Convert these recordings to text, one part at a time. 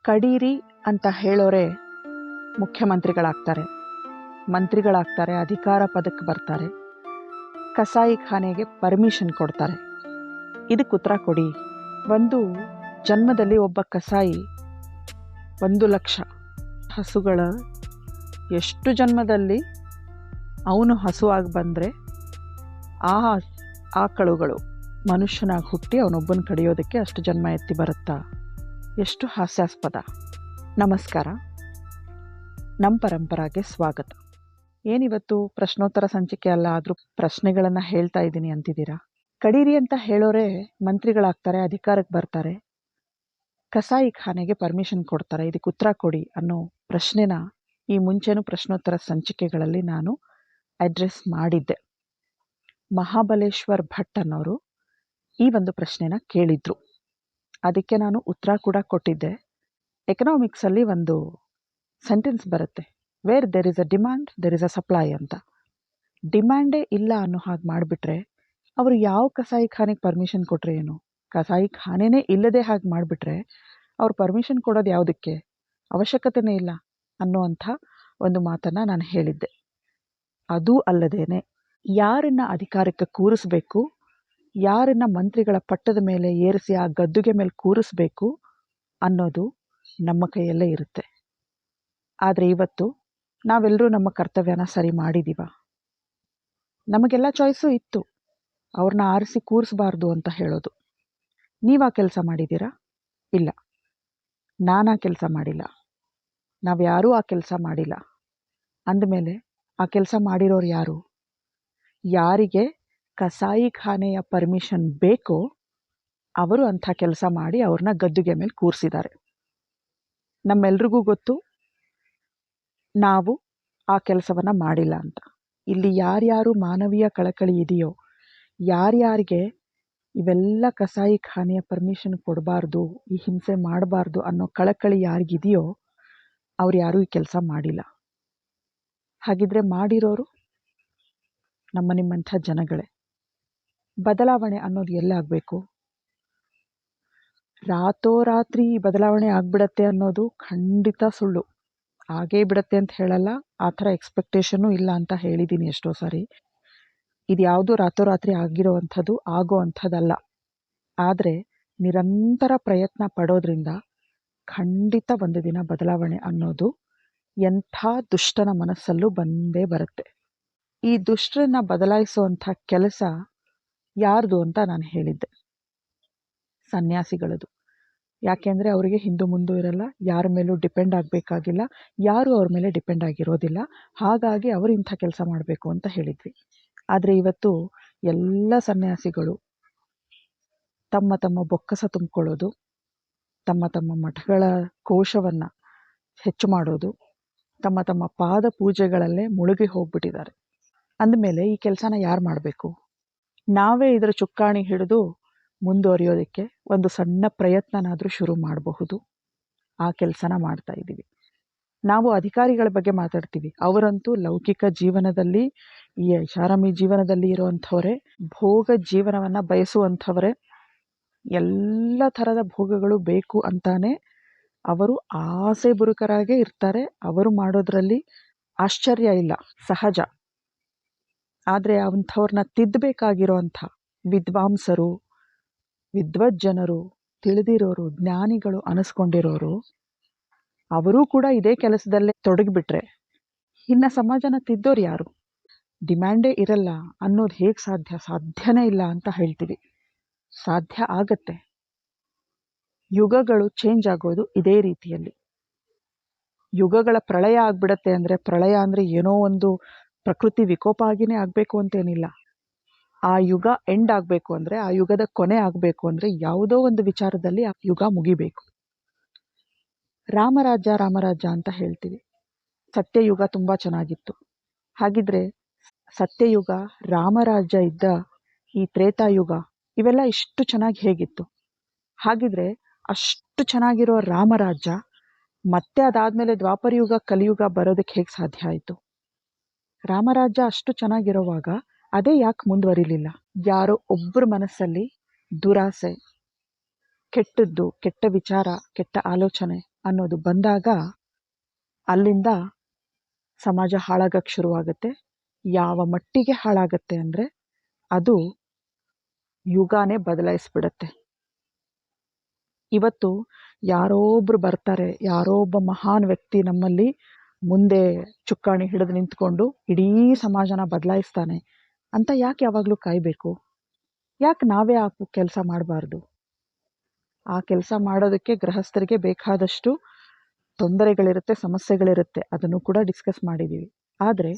ಕಡೀರಿ ಅಂತ ಹೇಳೋರೆ ಮುಖ್ಯಮಂತ್ರಿಗಳಾಗ್ತಾರೆ, ಮಂತ್ರಿಗಳಾಗ್ತಾರೆ, ಅಧಿಕಾರ ಪದಕ್ಕೆ ಬರ್ತಾರೆ, ಕಸಾಯಿಖಾನೆಗೆ ಪರ್ಮಿಷನ್ ಕೊಡ್ತಾರೆ. ಇದಕ್ಕೆ ಉತ್ತರ ಕೊಡಿ. ಒಂದು ಜನ್ಮದಲ್ಲಿ ಒಬ್ಬ ಕಸಾಯಿ 1,00,000 ಹಸುಗಳ ಎಷ್ಟು ಜನ್ಮದಲ್ಲಿ ಅವನು ಹಸುವಾಗಿ ಬಂದರೆ ಆ ಆಕಳುಗಳು ಮನುಷ್ಯನಾಗಿ ಹುಟ್ಟಿ ಅವನೊಬ್ಬನ ಕಡಿಯೋದಕ್ಕೆ ಅಷ್ಟು ಜನ್ಮ ಎತ್ತಿ ಬರುತ್ತಾ? ಎಷ್ಟು ಹಾಸ್ಯಾಸ್ಪದ. ನಮಸ್ಕಾರ, ನಮ್ಮ ಪರಂಪರಾಗೆ ಸ್ವಾಗತ. ಏನಿವತ್ತು ಪ್ರಶ್ನೋತ್ತರ ಸಂಚಿಕೆ ಅಲ್ಲ, ಆದರೂ ಪ್ರಶ್ನೆಗಳನ್ನು ಹೇಳ್ತಾ ಇದ್ದೀನಿ ಅಂತಿದ್ದೀರಾ. ಕಡೀರಿ ಅಂತ ಹೇಳೋರೆ ಮಂತ್ರಿಗಳಾಗ್ತಾರೆ, ಅಧಿಕಾರಕ್ಕೆ ಬರ್ತಾರೆ, ಕಸಾಯಿಖಾನೆಗೆ ಪರ್ಮಿಷನ್ ಕೊಡ್ತಾರೆ. ಇದಕ್ಕೆ ಉತ್ತರ ಕೊಡಿ ಅನ್ನೋ ಪ್ರಶ್ನೆನ ಈ ಮುಂಚೆನೂ ಪ್ರಶ್ನೋತ್ತರ ಸಂಚಿಕೆಗಳಲ್ಲಿ ನಾನು ಅಡ್ರೆಸ್ ಮಾಡಿದ್ದೆ. ಮಹಾಬಲೇಶ್ವರ್ ಭಟ್ ಅನ್ನೋರು ಈ ಒಂದು ಪ್ರಶ್ನೆನ ಕೇಳಿದ್ರು. ಅದಕ್ಕೆ ನಾನು ಉತ್ತರ ಕೂಡ ಕೊಟ್ಟಿದ್ದೆ. ಎಕನಾಮಿಕ್ಸಲ್ಲಿ ಒಂದು ಸೆಂಟೆನ್ಸ್ ಬರುತ್ತೆ, where there is a demand there is a supply ಅಂತ. ಡಿಮ್ಯಾಂಡೇ ಇಲ್ಲ ಅನ್ನೋ ಹಾಗೆ ಮಾಡಿಬಿಟ್ರೆ ಅವರು ಯಾವ ಕಸಾಯಿಖಾನೆಗೆ ಪರ್ಮಿಷನ್ ಕೊಟ್ಟರೆ ಏನು? ಕಸಾಯಿಖಾನೆನೇ ಇಲ್ಲದೆ ಹಾಗೆ ಮಾಡಿಬಿಟ್ರೆ ಅವ್ರು ಪರ್ಮಿಷನ್ ಕೊಡೋದು ಯಾವುದಕ್ಕೆ? ಅವಶ್ಯಕತೆನೇ ಇಲ್ಲ ಅನ್ನೋವಂಥ ಒಂದು ಮಾತನ್ನು ನಾನು ಹೇಳಿದ್ದೆ. ಅದೂ ಅಲ್ಲದೇನೆ ಯಾರನ್ನ ಅಧಿಕಾರಕ್ಕೆ ಕೂರಿಸ್ಬೇಕು, ಯಾರನ್ನ ಮಂತ್ರಿಗಳ ಪಟ್ಟದ ಮೇಲೆ ಏರಿಸಿ ಆ ಗದ್ದುಗೆ ಮೇಲೆ ಕೂರಿಸ್ಬೇಕು ಅನ್ನೋದು ನಮ್ಮ ಕೈಯಲ್ಲೇ ಇರುತ್ತೆ. ಆದರೆ ಇವತ್ತು ನಾವೆಲ್ಲರೂ ನಮ್ಮ ಕರ್ತವ್ಯನ ಸರಿ ಮಾಡಿದ್ದೀವ? ನಮಗೆಲ್ಲ ಚಾಯ್ಸು ಇತ್ತು, ಅವ್ರನ್ನ ಆರಿಸಿ ಕೂರಿಸಬಾರ್ದು ಅಂತ ಹೇಳೋದು. ನೀವಾ ಕೆಲಸ ಮಾಡಿದ್ದೀರಾ? ಇಲ್ಲ, ನಾನಾ ಕೆಲಸ ಮಾಡಿಲ್ಲ, ನಾವ್ಯಾರೂ ಆ ಕೆಲಸ ಮಾಡಿಲ್ಲ. ಅಂದಮೇಲೆ ಆ ಕೆಲಸ ಮಾಡಿರೋರು ಯಾರು? ಯಾರಿಗೆ ಕಸಾಯಿಖಾನೆಯ ಪರ್ಮಿಷನ್ ಬೇಕೋ ಅವರು ಅಂಥ ಕೆಲಸ ಮಾಡಿ ಅವ್ರನ್ನ ಗದ್ದುಗೆ ಮೇಲೆ ಕೂರಿಸಿದ್ದಾರೆ. ನಮ್ಮೆಲ್ರಿಗೂ ಗೊತ್ತು ನಾವು ಆ ಕೆಲಸವನ್ನು ಮಾಡಿಲ್ಲ ಅಂತ. ಇಲ್ಲಿ ಯಾರ್ಯಾರು ಮಾನವೀಯ ಕಳಕಳಿ ಇದೆಯೋ, ಯಾರ್ಯಾರಿಗೆ ಇವೆಲ್ಲ ಕಸಾಯಿಖಾನೆಯ ಪರ್ಮಿಷನ್ ಕೊಡಬಾರ್ದು, ಈ ಹಿಂಸೆ ಮಾಡಬಾರ್ದು ಅನ್ನೋ ಕಳಕಳಿ ಯಾರಿಗಿದೆಯೋ ಅವ್ರು ಯಾರೂ ಈ ಕೆಲಸ ಮಾಡಿಲ್ಲ. ಹಾಗಿದ್ರೆ ಮಾಡಿರೋರು ನಮ್ಮ ನಿಮ್ಮಂಥ ಜನಗಳೇ. ಬದಲಾವಣೆ ಅನ್ನೋದು ಎಲ್ಲಾಗಬೇಕು? ರಾತ್ರೋರಾತ್ರಿ ಬದಲಾವಣೆ ಆಗ್ಬಿಡತ್ತೆ ಅನ್ನೋದು ಖಂಡಿತ ಸುಳ್ಳು. ಆಗೇ ಬಿಡತ್ತೆ ಅಂತ ಹೇಳಲ್ಲ, ಆ ಥರ ಎಕ್ಸ್ಪೆಕ್ಟೇಷನ್ನೂ ಇಲ್ಲ ಅಂತ ಹೇಳಿದ್ದೀನಿ ಎಷ್ಟೋ ಸಾರಿ. ಇದು ಯಾವುದು ರಾತ್ರೋರಾತ್ರಿ ಆಗಿರೋವಂಥದ್ದು, ಆಗೋ ಅಂಥದ್ದಲ್ಲ. ಆದರೆ ನಿರಂತರ ಪ್ರಯತ್ನ ಪಡೋದ್ರಿಂದ ಖಂಡಿತ ಒಂದು ದಿನ ಬದಲಾವಣೆ ಅನ್ನೋದು ಎಂಥ ದುಷ್ಟನ ಮನಸ್ಸಲ್ಲೂ ಬಂದೇ ಬರುತ್ತೆ. ಈ ದುಷ್ಟರನ್ನ ಬದಲಾಯಿಸುವಂಥ ಕೆಲಸ ಯಾರ್ದು ಅಂತ ನಾನು ಹೇಳಿದ್ದೆ, ಸನ್ಯಾಸಿಗಳದು. ಯಾಕೆಂದರೆ ಅವರಿಗೆ ಹಿಂದು ಮುಂದೆ ಇರಲ್ಲ, ಯಾರ ಮೇಲೂ ಡಿಪೆಂಡ್ ಆಗಬೇಕಾಗಿಲ್ಲ, ಯಾರೂ ಅವ್ರ ಮೇಲೆ ಡಿಪೆಂಡ್ ಆಗಿರೋದಿಲ್ಲ. ಹಾಗಾಗಿ ಅವರು ಇಂಥ ಕೆಲಸ ಮಾಡಬೇಕು ಅಂತ ಹೇಳಿದ್ವಿ. ಆದರೆ ಇವತ್ತು ಎಲ್ಲ ಸನ್ಯಾಸಿಗಳು ತಮ್ಮ ತಮ್ಮ ಬೊಕ್ಕಸ ತುಂಬಿಕೊಳ್ಳೋದು, ತಮ್ಮ ತಮ್ಮ ಮಠಗಳ ಕೋಶವನ್ನು ಹೆಚ್ಚು ಮಾಡೋದು, ತಮ್ಮ ತಮ್ಮ ಪಾದ ಪೂಜೆಗಳಲ್ಲೇ ಮುಳುಗಿ ಹೋಗ್ಬಿಟ್ಟಿದ್ದಾರೆ. ಅಂದಮೇಲೆ ಈ ಕೆಲಸನ ಯಾರು ಮಾಡಬೇಕು? ನಾವೇ ಇದರ ಚುಕ್ಕಾಣಿ ಹಿಡಿದು ಮುಂದುವರಿಯೋದಕ್ಕೆ ಒಂದು ಸಣ್ಣ ಪ್ರಯತ್ನನಾದರೂ ಶುರು ಮಾಡಬಹುದು. ಆ ಕೆಲಸನ ಮಾಡ್ತಾ ಇದ್ದೀವಿ. ನಾವು ಅಧಿಕಾರಿಗಳ ಬಗ್ಗೆ ಮಾತಾಡ್ತೀವಿ, ಅವರಂತೂ ಲೌಕಿಕ ಜೀವನದಲ್ಲಿ, ಈ ಐಷಾರಾಮಿ ಜೀವನದಲ್ಲಿ ಇರುವಂಥವರೇ, ಭೋಗ ಜೀವನವನ್ನು ಬಯಸುವಂಥವರೇ. ಎಲ್ಲ ಥರದ ಭೋಗಗಳು ಬೇಕು ಅಂತಾನೆ ಅವರು ಆಸೆ ಬುರುಕರಾಗೇ ಇರ್ತಾರೆ. ಅವರು ಮಾಡೋದ್ರಲ್ಲಿ ಆಶ್ಚರ್ಯ ಇಲ್ಲ, ಸಹಜ. ಆದರೆ ಅಂಥವ್ರನ್ನ ತಿದ್ದಬೇಕಾಗಿರೋಂಥ ವಿದ್ವಾಂಸರು, ವಿದ್ವಜ್ಜನರು, ತಿಳಿದಿರೋರು, ಜ್ಞಾನಿಗಳು ಅನಿಸ್ಕೊಂಡಿರೋರು, ಅವರೂ ಕೂಡ ಇದೇ ಕೆಲಸದಲ್ಲೇ ತೊಡಗಿಬಿಟ್ರೆ ಇನ್ನು ಸಮಾಜನ ತಿದ್ದೋರು ಯಾರು? ಡಿಮ್ಯಾಂಡೇ ಇರಲ್ಲ ಅನ್ನೋದು ಹೇಗೆ ಸಾಧ್ಯ? ಸಾಧ್ಯನೇ ಇಲ್ಲ ಅಂತ ಹೇಳ್ತೀವಿ. ಸಾಧ್ಯ ಆಗತ್ತೆ. ಯುಗಗಳು ಚೇಂಜ್ ಆಗೋದು ಇದೇ ರೀತಿಯಲ್ಲಿ. ಯುಗಗಳ ಪ್ರಳಯ ಆಗ್ಬಿಡತ್ತೆ ಅಂದರೆ, ಪ್ರಳಯ ಅಂದರೆ ಏನೋ ಒಂದು ಪ್ರಕೃತಿ ವಿಕೋಪ ಆಗಿನೇ ಆಗಬೇಕು ಅಂತೇನಿಲ್ಲ. ಆ ಯುಗ ಎಂಡ್ ಆಗಬೇಕು ಅಂದರೆ, ಆ ಯುಗದ ಕೊನೆ ಆಗಬೇಕು ಅಂದರೆ ಯಾವುದೋ ಒಂದು ವಿಚಾರದಲ್ಲಿ ಆ ಯುಗ ಮುಗಿಬೇಕು. ರಾಮರಾಜ್ಯ ಅಂತ ಹೇಳ್ತೀವಿ. ಸತ್ಯಯುಗ ತುಂಬ ಚೆನ್ನಾಗಿತ್ತು. ಹಾಗಿದ್ರೆ ಸತ್ಯಯುಗ, ರಾಮರಾಜ್ಯ ಇದ್ದ ಈ ತ್ರೇತಾಯುಗ ಇವೆಲ್ಲ ಇಷ್ಟು ಚೆನ್ನಾಗಿ ಹೇಗಿತ್ತು? ಹಾಗಿದ್ರೆ ಅಷ್ಟು ಚೆನ್ನಾಗಿರೋ ರಾಮರಾಜ್ಯ ಮತ್ತೆ ಅದಾದಮೇಲೆ ದ್ವಾಪರಯುಗ, ಕಲಿಯುಗ ಬರೋದಕ್ಕೆ ಹೇಗೆ ಸಾಧ್ಯ ಆಯಿತು? ರಾಮರಾಜ್ಯ ಅಷ್ಟು ಚೆನ್ನಾಗಿರೋವಾಗ ಅದೇ ಯಾಕೆ ಮುಂದುವರಿಲಿಲ್ಲ? ಯಾರೋ ಒಬ್ಬರ ಮನಸ್ಸಲ್ಲಿ ದುರಾಸೆ, ಕೆಟ್ಟದ್ದು, ಕೆಟ್ಟ ವಿಚಾರ, ಕೆಟ್ಟ ಆಲೋಚನೆ ಅನ್ನೋದು ಬಂದಾಗ ಅಲ್ಲಿಂದ ಸಮಾಜ ಹಾಳಾಗಕ್ಕೆ ಶುರುವಾಗುತ್ತೆ. ಯಾವ ಮಟ್ಟಿಗೆ ಹಾಳಾಗತ್ತೆ ಅಂದರೆ ಅದು ಯುಗಾನೇ ಬದಲಾಯಿಸ್ಬಿಡತ್ತೆ. ಇವತ್ತು ಯಾರೋ ಒಬ್ರು ಬರ್ತಾರೆ, ಯಾರೋ ಒಬ್ಬ ಮಹಾನ್ ವ್ಯಕ್ತಿ ನಮ್ಮಲ್ಲಿ ಮುಂದೆ ಚುಕ್ಕಾಣಿ ಹಿಡಿದು ನಿಂತ್ಕೊಂಡು ಇಡೀ ಸಮಾಜನ ಬದಲಾಯಿಸ್ತಾನೆ ಅಂತ ಯಾಕೆ ಯಾವಾಗಲೂ ಕಾಯಬೇಕು? ಯಾಕೆ ನಾವೇ ಆ ಕೆಲಸ ಮಾಡಬಾರ್ದು? ಆ ಕೆಲಸ ಮಾಡೋದಕ್ಕೆ ಗೃಹಸ್ಥರಿಗೆ ಬೇಕಾದಷ್ಟು ತೊಂದರೆಗಳಿರುತ್ತೆ, ಸಮಸ್ಯೆಗಳಿರುತ್ತೆ. ಅದನ್ನು ಕೂಡ ಡಿಸ್ಕಸ್ ಮಾಡಿದ್ದೀವಿ. ಆದರೆ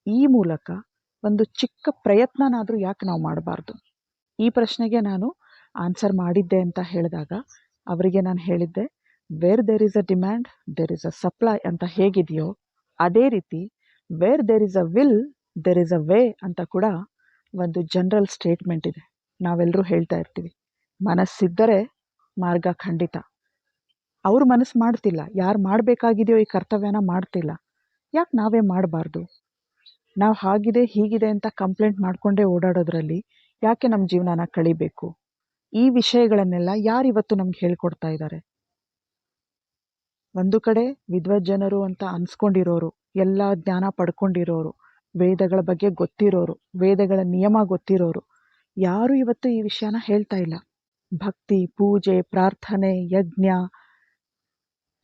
ಈ ಮೂಲಕ ಒಂದು ಚಿಕ್ಕ ಪ್ರಯತ್ನನಾದರೂ ಯಾಕೆ ನಾವು ಮಾಡಬಾರ್ದು? ಈ ಪ್ರಶ್ನೆಗೆ ನಾನು ಆನ್ಸರ್ ಮಾಡಿದ್ದೆ ಅಂತ ಹೇಳಿದಾಗ ಅವರಿಗೆ ನಾನು ಹೇಳಿದ್ದೆ, where there is a demand there is a supply ಅಂತ ಹೇಗಿದೆಯೋ ಅದೇ ರೀತಿ where there is a will there is a way ಅಂತ ಕೂಡ ಒಂದು ಜನರಲ್ ಸ್ಟೇಟ್ಮೆಂಟ್ ಇದೆ. ನಾವೆಲ್ಲರೂ ಹೇಳ್ತಾ ಇರ್ತೀವಿ, ಮನಸ್ಸಿದ್ದರೆ ಮಾರ್ಗ ಖಂಡಿತ. ಅವರು ಮನಸ್ಸು ಮಾಡ್ತಿಲ್ಲ, ಯಾರು ಮಾಡಬೇಕಾಗಿದೆಯೋ ಈ ಕರ್ತವ್ಯನ ಮಾಡ್ತಿಲ್ಲ, ಯಾಕೆ ನಾವೇ ಮಾಡಬಾರ್ದು? ನಾವು ಹಾಗಿದೆ ಹೀಗಿದೆ ಅಂತ ಕಂಪ್ಲೇಂಟ್ ಮಾಡಿಕೊಂಡೇ ಓಡಾಡೋದ್ರಲ್ಲಿ ಯಾಕೆ ನಮ್ಮ ಜೀವನನ ಕಳಿಬೇಕು? ಈ ವಿಷಯಗಳನ್ನೆಲ್ಲ ಯಾರಿವತ್ತು ನಮ್ಗೆ ಹೇಳ್ಕೊಡ್ತಾ ಇದ್ದಾರೆ? ಒಂದು ಕಡೆ ವಿದ್ವಜ್ಜನರು ಅಂತ ಅನ್ಸ್ಕೊಂಡಿರೋರು, ಎಲ್ಲ ಜ್ಞಾನ ಪಡ್ಕೊಂಡಿರೋರು, ವೇದಗಳ ಬಗ್ಗೆ ಗೊತ್ತಿರೋರು, ವೇದಗಳ ನಿಯಮ ಗೊತ್ತಿರೋರು ಯಾರು ಇವತ್ತು ಈ ವಿಷಯನ ಹೇಳ್ತಾ ಇಲ್ಲ. ಭಕ್ತಿ, ಪೂಜೆ, ಪ್ರಾರ್ಥನೆ, ಯಜ್ಞ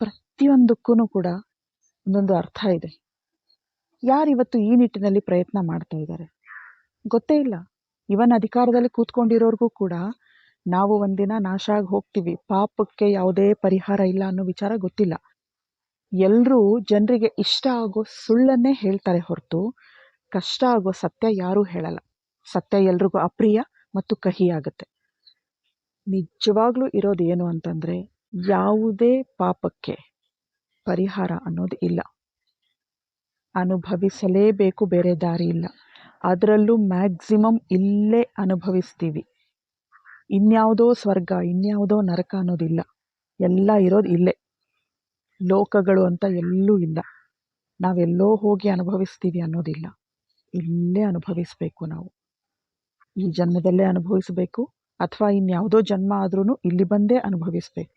ಪ್ರತಿಯೊಂದಕ್ಕೂ ಕೂಡ ಒಂದೊಂದು ಅರ್ಥ ಇದೆ. ಯಾರಿವತ್ತು ಈ ನಿಟ್ಟಿನಲ್ಲಿ ಪ್ರಯತ್ನ ಮಾಡ್ತಾ ಇದ್ದಾರೆ? ಗೊತ್ತೇ ಇಲ್ಲ. ಇವನ್ ಅಧಿಕಾರದಲ್ಲಿ ಕೂತ್ಕೊಂಡಿರೋರ್ಗೂ ಕೂಡ ನಾವು ಒಂದಿನ ನಾಶ ಆಗಿ ಹೋಗ್ತೀವಿ, ಪಾಪಕ್ಕೆ ಯಾವುದೇ ಪರಿಹಾರ ಇಲ್ಲ ಅನ್ನೋ ವಿಚಾರ ಗೊತ್ತಿಲ್ಲ. ಎಲ್ಲರೂ ಜನರಿಗೆ ಇಷ್ಟ ಆಗೋ ಸುಳ್ಳನ್ನೇ ಹೇಳ್ತಾರೆ ಹೊರತು ಕಷ್ಟ ಆಗೋ ಸತ್ಯ ಯಾರೂ ಹೇಳಲ್ಲ. ಸತ್ಯ ಎಲ್ರಿಗೂ ಅಪ್ರಿಯ ಮತ್ತು ಕಹಿ ಆಗುತ್ತೆ. ನಿಜವಾಗ್ಲೂ ಇರೋದು ಏನು ಅಂತಂದರೆ, ಯಾವುದೇ ಪಾಪಕ್ಕೆ ಪರಿಹಾರ ಅನ್ನೋದು ಇಲ್ಲ. ಅನುಭವಿಸಲೇಬೇಕು, ಬೇರೆ ದಾರಿ ಇಲ್ಲ. ಅದರಲ್ಲೂ ಮ್ಯಾಕ್ಸಿಮಮ್ ಇಲ್ಲೇ ಅನುಭವಿಸ್ತೀವಿ. ಇನ್ಯಾವುದೋ ಸ್ವರ್ಗ, ಇನ್ಯಾವುದೋ ನರಕ ಅನ್ನೋದಿಲ್ಲ. ಎಲ್ಲ ಇರೋದು ಇಲ್ಲೇ. ಲೋಕಗಳು ಅಂತ ಎಲ್ಲೂ ಇಲ್ಲ. ನಾವೆಲ್ಲೋ ಹೋಗಿ ಅನುಭವಿಸ್ತೀವಿ ಅನ್ನೋದಿಲ್ಲ. ಇಲ್ಲೇ ಅನುಭವಿಸ್ಬೇಕು. ನಾವು ಈ ಜನ್ಮದಲ್ಲೇ ಅನುಭವಿಸಬೇಕು, ಅಥವಾ ಇನ್ಯಾವುದೋ ಜನ್ಮ ಆದ್ರೂ ಇಲ್ಲಿ ಬಂದೇ ಅನುಭವಿಸ್ಬೇಕು.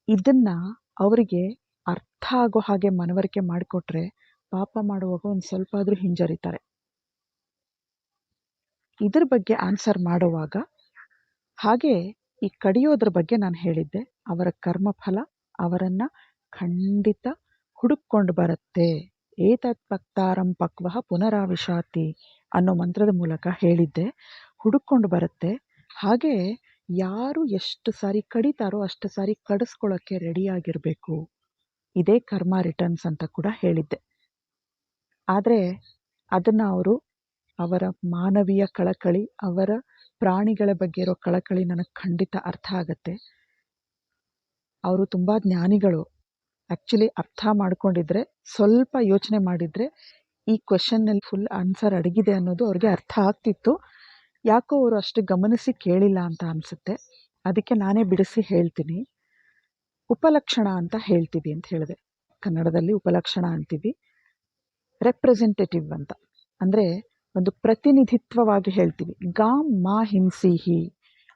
ಇದನ್ನ ಅವರಿಗೆ ಅರ್ಥ ಆಗೋ ಹಾಗೆ ಮನವರಿಕೆ ಮಾಡಿಕೊಟ್ರೆ ಪಾಪ ಮಾಡುವಾಗ ಒಂದು ಸ್ವಲ್ಪ ಆದರೂ ಹಿಂಜರಿತಾರೆ. ಇದ್ರ ಬಗ್ಗೆ ಆನ್ಸರ್ ಮಾಡುವಾಗ ಹಾಗೆ ಈ ಕಡಿಯೋದ್ರ ಬಗ್ಗೆ ನಾನು ಹೇಳಿದ್ದೆ, ಅವರ ಕರ್ಮಫಲ ಅವರನ್ನ ಖಂಡಿತ ಹುಡುಕೊಂಡು ಬರುತ್ತೆ. ಏತತ್ ಪಕ್ತಾರಂ ಪಕ್ವಃ ಪುನರಾವಿಶಾತಿ ಅನ್ನೋ ಮಂತ್ರದ ಮೂಲಕ ಹೇಳಿದ್ದೆ, ಹುಡುಕೊಂಡು ಬರುತ್ತೆ. ಹಾಗೆ ಯಾರು ಎಷ್ಟು ಸಾರಿ ಕಡಿತಾರೋ ಅಷ್ಟು ಸಾರಿ ಕಡಿಸ್ಕೊಳ್ಳೋಕ್ಕೆ ರೆಡಿಯಾಗಿರಬೇಕು. ಇದೇ ಕರ್ಮ ರಿಟರ್ನ್ಸ್ ಅಂತ ಕೂಡ ಹೇಳಿದ್ದೆ. ಆದರೆ ಅದನ್ನು ಅವರು ಅವರ ಮಾನವೀಯ ಕಳಕಳಿ, ಅವರ ಪ್ರಾಣಿಗಳ ಬಗ್ಗೆ ಇರೋ ಕಳಕಳಿ ನನಗೆ ಖಂಡಿತ ಅರ್ಥ ಆಗತ್ತೆ. ಅವರು ತುಂಬ ಜ್ಞಾನಿಗಳು. ಆ್ಯಕ್ಚುಲಿ ಅರ್ಥ ಮಾಡ್ಕೊಂಡಿದ್ರೆ, ಸ್ವಲ್ಪ ಯೋಚನೆ ಮಾಡಿದರೆ ಈ ಕ್ವೆಶನ್ನಲ್ಲಿ ಫುಲ್ ಆನ್ಸರ್ ಅಡಗಿದೆ ಅನ್ನೋದು ಅವ್ರಿಗೆ ಅರ್ಥ ಆಗ್ತಿತ್ತು. ಯಾಕೋ ಅವರು ಅಷ್ಟು ಗಮನಿಸಿ ಕೇಳಿಲ್ಲ ಅಂತ ಅನಿಸುತ್ತೆ. ಅದಕ್ಕೆ ನಾನೇ ಬಿಡಿಸಿ ಹೇಳ್ತೀನಿ. ಉಪಲಕ್ಷಣ ಅಂತ ಹೇಳ್ತೀವಿ ಅಂತ ಹೇಳಿದೆ. ಕನ್ನಡದಲ್ಲಿ ಉಪಲಕ್ಷಣ ಅಂತೀವಿ. ರೆಪ್ರೆಸೆಂಟೇಟಿವ್ ಅಂತ ಅಂದರೆ ಒಂದು ಪ್ರತಿನಿಧಿತ್ವವಾಗಿ ಹೇಳ್ತೀವಿ. ಗಾಂ ಮಾ ಹಿಂಸಿಹಿ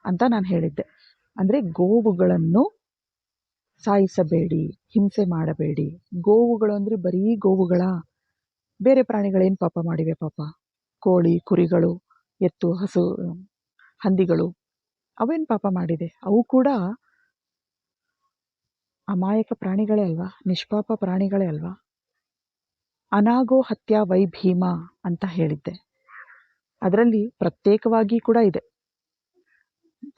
ಅಂತ ನಾನು ಹೇಳಿದ್ದೆ. ಅಂದರೆ ಗೋವುಗಳನ್ನು ಸಾಯಿಸಬೇಡಿ, ಹಿಂಸೆ ಮಾಡಬೇಡಿ. ಗೋವುಗಳು ಅಂದರೆ ಬರೀ ಗೋವುಗಳ, ಬೇರೆ ಪ್ರಾಣಿಗಳೇನು ಪಾಪ ಮಾಡಿವೆ? ಪಾಪ ಕೋಳಿ, ಕುರಿಗಳು, ಎತ್ತು, ಹಸು, ಹಂದಿಗಳು ಅವೇನು ಪಾಪ ಮಾಡಿದೆ? ಅವು ಕೂಡ ಅಮಾಯಕ ಪ್ರಾಣಿಗಳೇ ಅಲ್ವಾ, ನಿಷ್ಪಾಪ ಪ್ರಾಣಿಗಳೇ ಅಲ್ವಾ. ಅನಾಗೋ ಹತ್ಯಾ ವೈ ಭೀಮ ಅಂತ ಹೇಳಿದ್ದೆ. ಅದರಲ್ಲಿ ಪ್ರತ್ಯೇಕವಾಗಿ ಕೂಡ ಇದೆ.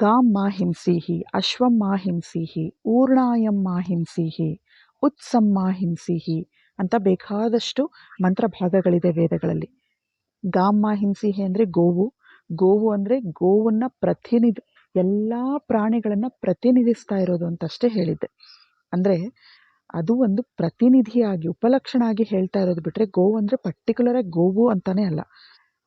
ಗಾಂ ಮಾ ಹಿಂಸಿಹಿ, ಅಶ್ವಂ ಮಾ ಹಿಂಸಿಹಿ, ಊರ್ಣಾಯಂ ಮಾ ಹಿಂಸಿಹಿ, ಉತ್ಸಂ ಮಾ ಹಿಂಸಿಹಿ ಅಂತ ಬೇಕಾದಷ್ಟು ಮಂತ್ರ ಭಾಗಗಳಿದೆ ವೇದಗಳಲ್ಲಿ. ಗಾಂ ಮಾ ಹಿಂಸಿಹಿ ಅಂದರೆ ಗೋವು. ಗೋವು ಅಂದರೆ ಗೋವನ್ನು ಎಲ್ಲ ಪ್ರಾಣಿಗಳನ್ನು ಪ್ರತಿನಿಧಿಸ್ತಾ ಇರೋದು ಅಂತಷ್ಟೇ ಹೇಳಿದ್ದೆ. ಅಂದರೆ ಅದು ಒಂದು ಪ್ರತಿನಿಧಿಯಾಗಿ, ಉಪಲಕ್ಷಣ ಆಗಿ ಹೇಳ್ತಾ ಇರೋದು ಬಿಟ್ಟರೆ ಗೋವು ಅಂದರೆ ಪರ್ಟಿಕ್ಯುಲರಾಗಿ ಗೋವು ಅಂತಾನೆ ಅಲ್ಲ.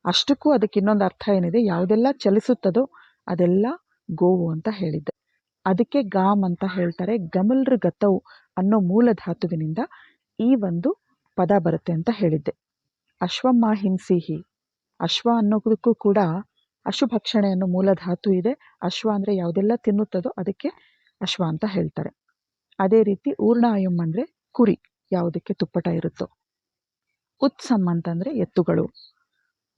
ಅಷ್ಟಕ್ಕೂ ಅದಕ್ಕೆ ಇನ್ನೊಂದು ಅರ್ಥ ಏನಿದೆ, ಯಾವುದೆಲ್ಲ ಚಲಿಸುತ್ತದೋ ಅದೆಲ್ಲ ಗೋವು ಅಂತ ಹೇಳಿದ್ದೆ. ಅದಕ್ಕೆ ಗಾಮ್ ಅಂತ ಹೇಳ್ತಾರೆ. ಗಮಲ್ರ ಗತವು ಅನ್ನೋ ಮೂಲ ಧಾತುವಿನಿಂದ ಈ ಒಂದು ಪದ ಬರುತ್ತೆ ಅಂತ ಹೇಳಿದ್ದೆ. ಅಶ್ವಮ್ಮ ಹಿಂಸಿಹಿ, ಅಶ್ವ ಅನ್ನೋದಕ್ಕೂ ಕೂಡ ಅಶುಭಕ್ಷಣೆ ಅನ್ನೋ ಮೂಲ ಧಾತು ಇದೆ. ಅಶ್ವ ಅಂದರೆ ಯಾವುದೆಲ್ಲ ತಿನ್ನುತ್ತದೋ ಅದಕ್ಕೆ ಅಶ್ವ ಅಂತ ಹೇಳ್ತಾರೆ. ಅದೇ ರೀತಿ ಊರ್ಣಾಯಂ ಅಂದರೆ ಕುರಿ, ಯಾವುದಕ್ಕೆ ತುಪ್ಪಟ ಇರುತ್ತೋ. ಉತ್ಸಮ್ ಅಂತಂದರೆ ಎತ್ತುಗಳು.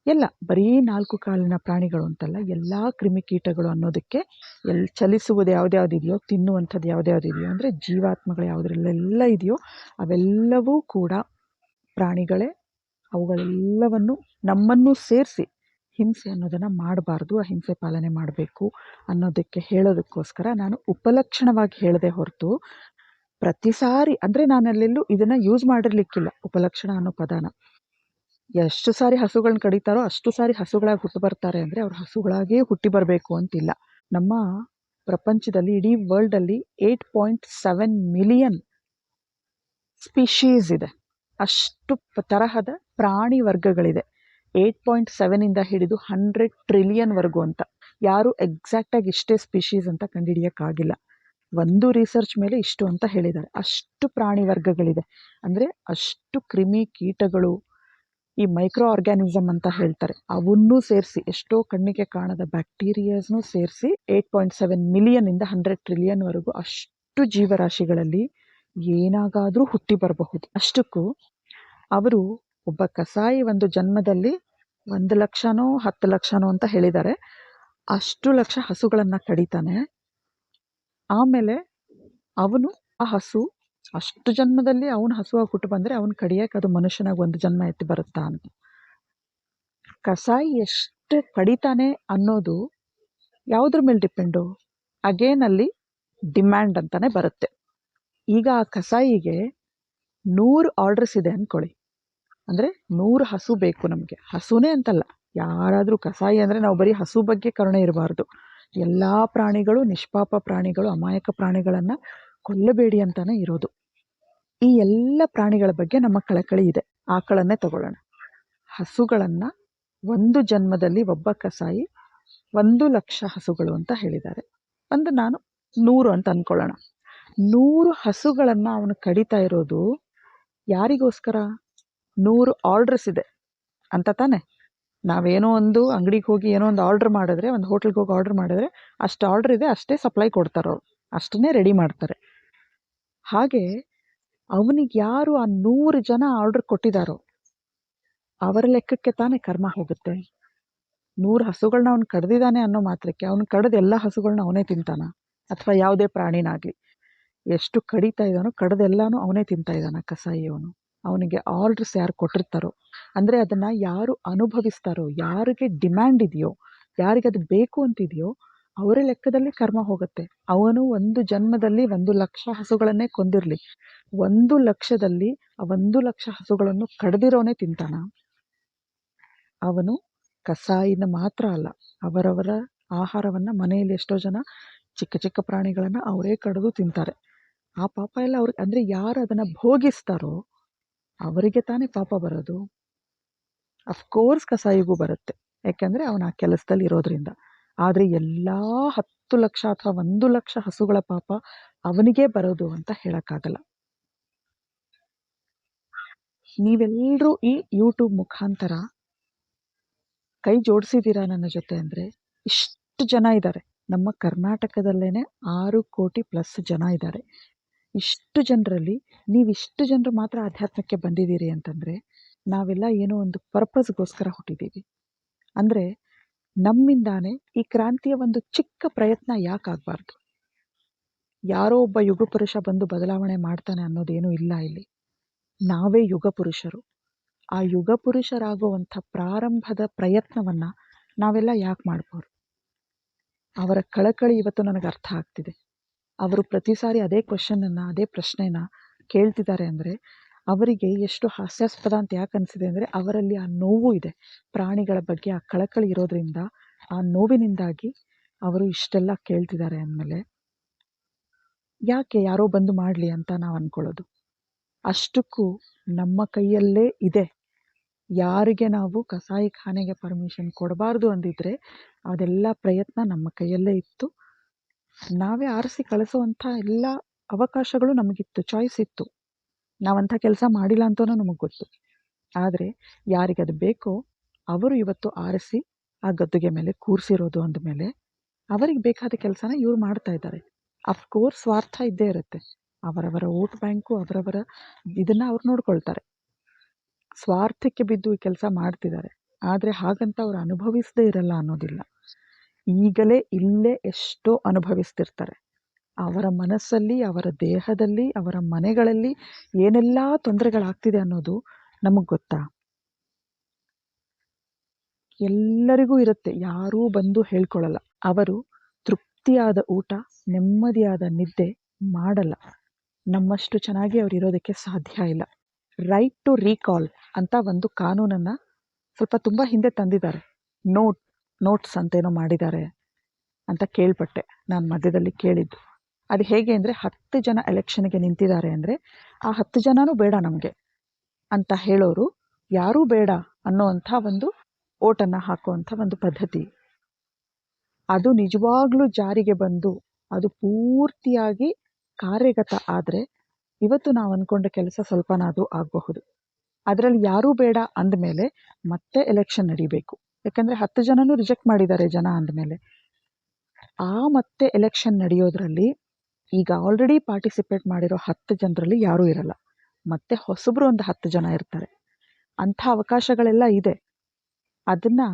ಎಲ್ಲ ಬರೀ 4 ಕಾಲಿನ ಪ್ರಾಣಿಗಳು ಅಂತಲ್ಲ, ಎಲ್ಲ ಕ್ರಿಮಿಕೀಟಗಳು ಅನ್ನೋದಕ್ಕೆ ಚಲಿಸುವುದು ಯಾವ್ದ್ಯಾವ್ದಿದೆಯೋ, ತಿನ್ನುವಂಥದ್ದು ಯಾವ್ದ್ಯಾವ್ದಿದೆಯೋ, ಅಂದರೆ ಜೀವಾತ್ಮಗಳು ಯಾವುದ್ರಲ್ಲೆಲ್ಲ ಇದೆಯೋ ಅವೆಲ್ಲವೂ ಕೂಡ ಪ್ರಾಣಿಗಳೇ. ಅವುಗಳೆಲ್ಲವನ್ನು ನಮ್ಮನ್ನು ಸೇರಿಸಿ ಹಿಂಸೆ ಅನ್ನೋದನ್ನು ಮಾಡಬಾರ್ದು, ಅಹಿಂಸೆ ಪಾಲನೆ ಮಾಡಬೇಕು ಅನ್ನೋದಕ್ಕೆ ಹೇಳೋದಕ್ಕೋಸ್ಕರ ನಾನು ಉಪಲಕ್ಷಣವಾಗಿ ಹೇಳದೆ ಹೊರತು ಪ್ರತಿ ಸಾರಿ ಅಂದರೆ ನಾನಲ್ಲೆಲ್ಲೂ ಇದನ್ನು ಯೂಸ್ ಮಾಡಿರ್ಲಿಕ್ಕಿಲ್ಲ ಉಪಲಕ್ಷಣ ಅನ್ನೋ ಪದನ. ಎಷ್ಟು ಸಾರಿ ಹಸುಗಳನ್ನ ಕಡಿತಾರೋ ಅಷ್ಟು ಸಾರಿ ಹಸುಗಳಾಗಿ ಹುಟ್ಟು ಬರ್ತಾರೆ ಅಂದರೆ ಅವ್ರು ಹಸುಗಳಾಗೇ ಹುಟ್ಟಿ ಬರಬೇಕು ಅಂತಿಲ್ಲ. ನಮ್ಮ ಪ್ರಪಂಚದಲ್ಲಿ ಇಡೀ ವರ್ಲ್ಡಲ್ಲಿ 8.7 ಮಿಲಿಯನ್ ಸ್ಪೀಶೀಸ್ ಇದೆ. ಅಷ್ಟು ತರಹದ ಪ್ರಾಣಿ ವರ್ಗಗಳಿದೆ. 8.7 ಹಿಡಿದು 100 ಟ್ರಿಲಿಯನ್ವರೆಗೂ ಅಂತ. ಯಾರು ಎಕ್ಸಾಕ್ಟಾಗಿ ಇಷ್ಟೇ ಸ್ಪೀಶೀಸ್ ಅಂತ ಕಂಡುಹಿಡಿಯೋಕ್ಕಾಗಿಲ್ಲ. ಒಂದು ರಿಸರ್ಚ್ ಮೇಲೆ ಇಷ್ಟು ಅಂತ ಹೇಳಿದ್ದಾರೆ. ಅಷ್ಟು ಪ್ರಾಣಿ ವರ್ಗಗಳಿದೆ. ಅಂದರೆ ಅಷ್ಟು ಕ್ರಿಮಿ ಕೀಟಗಳು, ಈ ಮೈಕ್ರೋ ಆರ್ಗ್ಯಾನಿಸಮ್ ಅಂತ ಹೇಳ್ತಾರೆ, ಅವನ್ನೂ ಸೇರಿಸಿ, ಎಷ್ಟೋ ಕಣ್ಣಿಗೆ ಕಾಣದ ಬ್ಯಾಕ್ಟೀರಿಯಾಸ್ನೂ ಸೇರಿಸಿ 8.7 ಮಿಲಿಯನ್ನಿಂದ 100 ಟ್ರಿಲಿಯನ್ವರೆಗೂ ಅಷ್ಟು ಜೀವರಾಶಿಗಳಲ್ಲಿ ಏನಾಗಾದರೂ ಹುಟ್ಟಿ ಬರಬಹುದು. ಅಷ್ಟಕ್ಕೂ ಅವರು ಒಬ್ಬ ಕಸಾಯಿ ಒಂದು ಜನ್ಮದಲ್ಲಿ 1 ಲಕ್ಷನೋ 10 ಲಕ್ಷನೋ ಅಂತ ಹೇಳಿದ್ದಾರೆ, ಅಷ್ಟು ಲಕ್ಷ ಹಸುಗಳನ್ನು ಕಡಿತಾನೆ. ಆಮೇಲೆ ಅವನು ಆ ಹಸು ಅಷ್ಟು ಜನ್ಮದಲ್ಲಿ ಅವನು ಹಸುವಾಗಿ ಹುಟ್ಟು ಬಂದರೆ ಅವನು ಕಡಿಯಕ್ಕೆ ಅದು ಮನುಷ್ಯನಾಗಿ 1 ಜನ್ಮ ಎತ್ತಿ ಬರುತ್ತಾ ಅಂತ. ಕಸಾಯಿ ಎಷ್ಟು ಕಡಿತಾನೆ ಅನ್ನೋದು ಯಾವುದ್ರ ಮೇಲೆ ಡಿಪೆಂಡು? ಅಗೇನ್ ಅಲ್ಲಿ ಡಿಮ್ಯಾಂಡ್ ಅಂತಾನೆ ಬರುತ್ತೆ. ಈಗ ಆ ಕಸಾಯಿಗೆ 100 ಆರ್ಡರ್ಸ್ ಇದೆ ಅಂದ್ಕೊಳ್ಳಿ, ಅಂದರೆ 100 ಹಸು ಬೇಕು ನಮಗೆ. ಹಸುನೇ ಅಂತಲ್ಲ, ಯಾರಾದರೂ ಕಸಾಯಿ ಅಂದರೆ ನಾವು ಬರೀ ಹಸು ಬಗ್ಗೆ ಕರುಣೆ ಇರಬಾರ್ದು. ಎಲ್ಲ ಪ್ರಾಣಿಗಳು, ನಿಷ್ಪಾಪ ಪ್ರಾಣಿಗಳು, ಅಮಾಯಕ ಪ್ರಾಣಿಗಳನ್ನು ಕೊಲ್ಲಬೇಡಿ ಅಂತಾನೆ ಇರೋದು. ಈ ಎಲ್ಲ ಪ್ರಾಣಿಗಳ ಬಗ್ಗೆ ನಮ್ಮ ಕಳಕಳಿ ಇದೆ. ಆಕಳನ್ನೇ ತಗೊಳ್ಳೋಣ. ಹಸುಗಳನ್ನು ಒಂದು ಜನ್ಮದಲ್ಲಿ ಒಬ್ಬ ಕಸಾಯಿ 1 ಲಕ್ಷ ಹಸುಗಳು ಅಂತ ಹೇಳಿದ್ದಾರೆ. ನಾನು 100 ಅಂತ ಅಂದ್ಕೊಳ್ಳೋಣ. 100 ಹಸುಗಳನ್ನು ಅವನು ಕಡಿತಾ ಇರೋದು ಯಾರಿಗೋಸ್ಕರ? 100 ಆರ್ಡರ್ಸ್ ಇದೆ ಅಂತ ತಾನೆ. ನಾವೇನೋ ಒಂದು ಅಂಗಡಿಗೆ ಹೋಗಿ ಏನೋ ಒಂದು ಆರ್ಡ್ರ್ ಮಾಡಿದ್ರೆ, ಒಂದು ಹೋಟ್ಲಿಗೆ ಹೋಗಿ ಆರ್ಡ್ರ್ ಮಾಡಿದ್ರೆ ಅಷ್ಟು ಆರ್ಡ್ರ್ ಇದೆ, ಅಷ್ಟೇ ಸಪ್ಲೈ ಕೊಡ್ತಾರೆ ಅವರು, ಅಷ್ಟನ್ನೇ ರೆಡಿ ಮಾಡ್ತಾರೆ. ಹಾಗೆ ಅವನಿಗೆ ಯಾರು ಆ 100 ಜನ ಆರ್ಡ್ರ್ ಕೊಟ್ಟಿದ್ದಾರೋ ಅವರ ಲೆಕ್ಕಕ್ಕೆ ತಾನೇ ಕರ್ಮ ಹೋಗುತ್ತೆ. 100 ಹಸುಗಳನ್ನ ಅವನು ಕಡ್ದಿದ್ದಾನೆ ಅನ್ನೋ ಮಾತ್ರಕ್ಕೆ ಅವನು ಕಡ್ದು ಎಲ್ಲ ಹಸುಗಳನ್ನ ಅವನೇ ತಿಂತಾನ? ಅಥವಾ ಯಾವುದೇ ಪ್ರಾಣಿನಾಗಲಿ ಎಷ್ಟು ಕಡಿತಾ ಇದ್ದಾನೋ ಕಡ್ದೆಲ್ಲಾನು ಅವನೇ ತಿಂತಾ ಇದ್ದಾನ ಕಸಾಯಿ ಅವನು? ಅವನಿಗೆ ಆರ್ಡ್ರ್ಸ್ ಯಾರು ಕೊಟ್ಟಿರ್ತಾರೋ, ಅಂದರೆ ಅದನ್ನು ಯಾರು ಅನುಭವಿಸ್ತಾರೋ, ಯಾರಿಗೆ ಡಿಮ್ಯಾಂಡ್ ಇದೆಯೋ, ಯಾರಿಗೆ ಅದು ಬೇಕು ಅಂತಿದೆಯೋ ಅವರ ಲೆಕ್ಕದಲ್ಲಿ ಕರ್ಮ ಹೋಗುತ್ತೆ. ಅವನು ಒಂದು ಜನ್ಮದಲ್ಲಿ 1 ಲಕ್ಷ ಹಸುಗಳನ್ನೇ ಕೊಂದಿರಲಿ, 1 ಲಕ್ಷದಲ್ಲಿ ಆ 1 ಲಕ್ಷ ಹಸುಗಳನ್ನು ಕಡ್ದಿರೋನೇ ತಿಂತಾನ? ಅವನು ಕಸಾಯಿನ ಮಾತ್ರ ಅಲ್ಲ, ಅವರವರ ಆಹಾರವನ್ನು ಮನೆಯಲ್ಲಿ ಎಷ್ಟೋ ಜನ ಚಿಕ್ಕ ಚಿಕ್ಕ ಪ್ರಾಣಿಗಳನ್ನು ಅವರೇ ಕಡಿದು ತಿಂತಾರೆ. ಆ ಪಾಪ ಎಲ್ಲ ಅವ್ರಿಗೆ, ಅಂದರೆ ಯಾರು ಅದನ್ನು ಭೋಗಿಸ್ತಾರೋ ಅವರಿಗೆ ತಾನೇ ಪಾಪ ಬರೋದು. ಅಫ್ಕೋರ್ಸ್ ಕಸಾಯಿಗೂ ಬರುತ್ತೆ, ಯಾಕೆಂದರೆ ಅವನು ಆ ಕೆಲಸದಲ್ಲಿ ಇರೋದ್ರಿಂದ. ಆದರೆ ಎಲ್ಲ 10 ಲಕ್ಷ ಅಥವಾ 1 ಲಕ್ಷ ಹಸುಗಳ ಪಾಪ ಅವನಿಗೇ ಬರೋದು ಅಂತ ಹೇಳೋಕ್ಕಾಗಲ್ಲ. ನೀವೆಲ್ಲರೂ ಈ ಯೂಟ್ಯೂಬ್ ಮುಖಾಂತರ ಕೈ ಜೋಡಿಸಿದ್ದೀರಾ ನನ್ನ ಜೊತೆ ಅಂದರೆ ಇಷ್ಟು ಜನ ಇದ್ದಾರೆ. ನಮ್ಮ ಕರ್ನಾಟಕದಲ್ಲೇ 6 ಕೋಟಿ ಪ್ಲಸ್ ಜನ ಇದ್ದಾರೆ. ಇಷ್ಟು ಜನರಲ್ಲಿ ನೀವಿಷ್ಟು ಜನರು ಮಾತ್ರ ಆಧ್ಯಾತ್ಮಕ್ಕೆ ಬಂದಿದ್ದೀರಿ ಅಂತಂದರೆ ನಾವೆಲ್ಲ ಏನೋ ಒಂದು ಪರ್ಪಸ್ಗೋಸ್ಕರ ಹುಟ್ಟಿದ್ದೀವಿ. ಅಂದರೆ ನಮ್ಮಿಂದಾನೇ ಈ ಕ್ರಾಂತಿಯ ಒಂದು ಚಿಕ್ಕ ಪ್ರಯತ್ನ ಯಾಕಾಗಬಾರ್ದು? ಯಾರೋ ಒಬ್ಬ ಯುಗ ಪುರುಷ ಬಂದು ಬದಲಾವಣೆ ಮಾಡ್ತಾನೆ ಅನ್ನೋದೇನೂ ಇಲ್ಲ ಇಲ್ಲಿ. ನಾವೇ ಯುಗ ಪುರುಷರು. ಆ ಯುಗ ಪುರುಷರಾಗುವಂಥ ಪ್ರಾರಂಭದ ಪ್ರಯತ್ನವನ್ನು ನಾವೆಲ್ಲ ಯಾಕೆ ಮಾಡ್ಬಾರ್ದು? ಅವರ ಕಳಕಳಿ ಇವತ್ತು ನನಗೆ ಅರ್ಥ ಆಗ್ತಿದೆ. ಅವರು ಪ್ರತಿ ಸಾರಿ ಅದೇ ಕ್ವಶನನ್ನು, ಅದೇ ಪ್ರಶ್ನೆನ ಕೇಳ್ತಿದ್ದಾರೆ ಅಂದರೆ ಅವರಿಗೆ ಎಷ್ಟು ಹಾಸ್ಯಾಸ್ಪದ ಅಂತ ಯಾಕೆ ಅನಿಸಿದೆ ಅಂದರೆ ಅವರಲ್ಲಿ ಆ ನೋವು ಇದೆ. ಪ್ರಾಣಿಗಳ ಬಗ್ಗೆ ಆ ಕಳಕಳಿ ಇರೋದ್ರಿಂದ ಆ ನೋವಿನಿಂದಾಗಿ ಅವರು ಇಷ್ಟೆಲ್ಲ ಕೇಳ್ತಿದ್ದಾರೆ ಅಂದಮೇಲೆ ಯಾಕೆ ಯಾರೋ ಬಂದು ಮಾಡಲಿ ಅಂತ ನಾವು ಅಂದ್ಕೊಳ್ಳೋದು? ಅಷ್ಟಕ್ಕೂ ನಮ್ಮ ಕೈಯಲ್ಲೇ ಇದೆ. ಯಾರಿಗೆ ನಾವು ಕಸಾಯಿಖಾನೆಗೆ ಪರ್ಮಿಷನ್ ಕೊಡಬಾರ್ದು ಅಂದಿದ್ರೆ ಅದೆಲ್ಲ ಪ್ರಯತ್ನ ನಮ್ಮ ಕೈಯಲ್ಲೇ ಇತ್ತು. ನಾವೇ ಆರಿಸಿ ಕಳಿಸುವಂಥ ಎಲ್ಲ ಅವಕಾಶಗಳು ನಮಗಿತ್ತು, ಚಾಯ್ಸ್ ಇತ್ತು. ನಾವಂಥ ಕೆಲಸ ಮಾಡಿಲ್ಲ ಅಂತಲೂ ನಮಗೆ ಗೊತ್ತು. ಆದರೆ ಯಾರಿಗದು ಬೇಕೋ ಅವರು ಇವತ್ತು ಆರಿಸಿ ಆ ಗದ್ದುಗೆ ಮೇಲೆ ಕೂರಿಸಿರೋದು ಅಂದಮೇಲೆ ಅವರಿಗೆ ಬೇಕಾದ ಕೆಲಸನ ಇವ್ರು ಮಾಡ್ತಾ ಇದ್ದಾರೆ. ಅಫ್ಕೋರ್ಸ್ ಸ್ವಾರ್ಥ ಇದ್ದೇ ಇರುತ್ತೆ. ಅವರವರ ವೋಟ್ ಬ್ಯಾಂಕು ಅವರವರ ಇದನ್ನು ಅವ್ರು ನೋಡ್ಕೊಳ್ತಾರೆ. ಸ್ವಾರ್ಥಕ್ಕೆ ಬಿದ್ದು ಈ ಕೆಲಸ ಮಾಡ್ತಿದ್ದಾರೆ. ಆದರೆ ಹಾಗಂತ ಅವ್ರು ಅನುಭವಿಸದೇ ಇರಲ್ಲ ಅನ್ನೋದಿಲ್ಲ. ಈಗಲೇ ಇಲ್ಲೇ ಎಷ್ಟೋ ಅನುಭವಿಸ್ತಿರ್ತಾರೆ. ಅವರ ಮನಸ್ಸಲ್ಲಿ, ಅವರ ದೇಹದಲ್ಲಿ, ಅವರ ಮನೆಗಳಲ್ಲಿ ಏನೆಲ್ಲ ತೊಂದರೆಗಳಾಗ್ತಿದೆ ಅನ್ನೋದು ನಮಗೆ ಗೊತ್ತಾ? ಎಲ್ಲರಿಗೂ ಇರುತ್ತೆ, ಯಾರೂ ಬಂದು ಹೇಳ್ಕೊಳ್ಳಲ್ಲ. ಅವರು ತೃಪ್ತಿಯಾದ ಊಟ, ನೆಮ್ಮದಿಯಾದ ನಿದ್ದೆ ಮಾಡಲ್ಲ. ನಮ್ಮಷ್ಟು ಚೆನ್ನಾಗಿ ಅವ್ರು ಇರೋದಕ್ಕೆ ಸಾಧ್ಯ ಇಲ್ಲ. ರೈಟ್ ಟು ರೀಕಾಲ್ ಅಂತ ಒಂದು ಕಾನೂನನ್ನು ಸ್ವಲ್ಪ ತುಂಬ ಹಿಂದೆ ತಂದಿದ್ದಾರೆ. ನೋಟ್ಸ್ ಅಂತೇನೋ ಮಾಡಿದ್ದಾರೆ ಅಂತ ಕೇಳ್ಪಟ್ಟೆ, ನಾನು ಮಧ್ಯದಲ್ಲಿ ಕೇಳಿದ್ದು. ಅದು ಹೇಗೆ ಅಂದರೆ, 10 ಜನ ಎಲೆಕ್ಷನ್ಗೆ ನಿಂತಿದ್ದಾರೆ ಅಂದರೆ ಆ 10 ಜನನೂ ಬೇಡ ನಮಗೆ ಅಂತ ಹೇಳೋರು ಯಾರೂ ಬೇಡ ಅನ್ನೋವಂಥ ಒಂದು ಓಟನ್ನು ಹಾಕುವಂಥ ಒಂದು ಪದ್ಧತಿ. ಅದು ನಿಜವಾಗ್ಲೂ ಜಾರಿಗೆ ಬಂದು ಅದು ಪೂರ್ತಿಯಾಗಿ ಕಾರ್ಯಗತ ಆದರೆ ಇವತ್ತು ನಾವು ಅಂದ್ಕೊಂಡ ಕೆಲಸ ಸ್ವಲ್ಪನಾದರೂ ಆಗಬಹುದು. ಅದರಲ್ಲಿ ಯಾರೂ ಬೇಡ ಅಂದಮೇಲೆ ಮತ್ತೆ ಎಲೆಕ್ಷನ್ ನಡಿಬೇಕು. ಯಾಕಂದರೆ 10 ಜನನೂ ರಿಜೆಕ್ಟ್ ಮಾಡಿದ್ದಾರೆ ಜನ ಅಂದಮೇಲೆ. ಮತ್ತೆ ಎಲೆಕ್ಷನ್ ನಡೆಯೋದ್ರಲ್ಲಿ ಈಗ ಆಲ್ರೆಡಿ ಪಾರ್ಟಿಸಿಪೇಟ್ ಮಾಡಿರೋ 10 ಜನರಲ್ಲಿ ಯಾರೂ ಇರಲ್ಲ. ಮತ್ತೆ ಹೊಸಬ್ರು ಒಂದು 10 ಜನ ಇರ್ತಾರೆ. ಅಂಥ ಅವಕಾಶಗಳೆಲ್ಲ ಇದೆ. ಅದನ್ನು